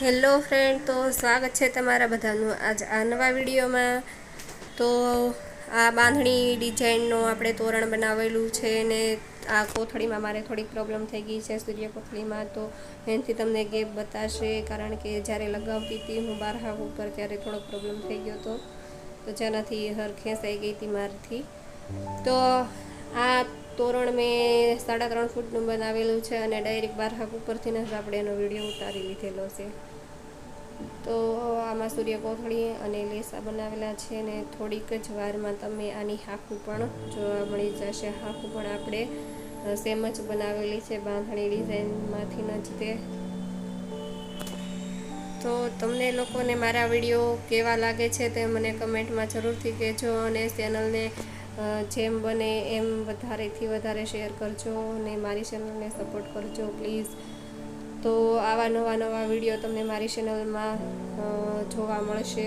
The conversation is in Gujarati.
હેલો ફ્રેન્ડ, તો સ્વાગત છે તમારા બધાનું આજ આ નવા વિડીયોમાં। તો આ બાંધણી ડિઝાઇનનો આપણે તોરણ બનાવેલું છે ને આ કોથળીમાં મારે થોડીક પ્રોબ્લેમ થઈ ગઈ છે સૂર્ય કોથળીમાં, તો એનાથી તમને ગેપ બતાશે, કારણ કે જ્યારે લગાવતી હતી હું બાર હાવ ઉપર ત્યારે થોડોક પ્રોબ્લેમ થઈ ગયો હતો, તો જેનાથી હર ખેંચાઈ ગઈ હતી મારથી। તો આ તોરણ મેં 3.5 ફૂટનું બનાવેલું છે અને ડાયરેક્ટ બાર હાવ ઉપરથી જ આપણે એનો વિડીયો ઉતારી લીધેલો છે। તો આમાં સૂર્ય કોથળી અને લેસા બનાવેલા છે ને થોડીક જ વારમાં તમે આની હાંકું પણ જોવા મળી જશે। હાંકું પણ આપણે સેમ જ બનાવેલી છે બાંધણી ડિઝાઇનમાંથી જ તે। તો તમને લોકોને મારા વિડીયો કેવા લાગે છે તે મને કમેન્ટમાં જરૂરથી કહેજો, અને ચેનલને જેમ બને એમ વધારેથી વધારે શેર કરજો અને મારી ચેનલને સપોર્ટ કરજો પ્લીઝ। તો આવા નવા વિડીયો તમને મારી ચેનલમાં જોવા મળશે।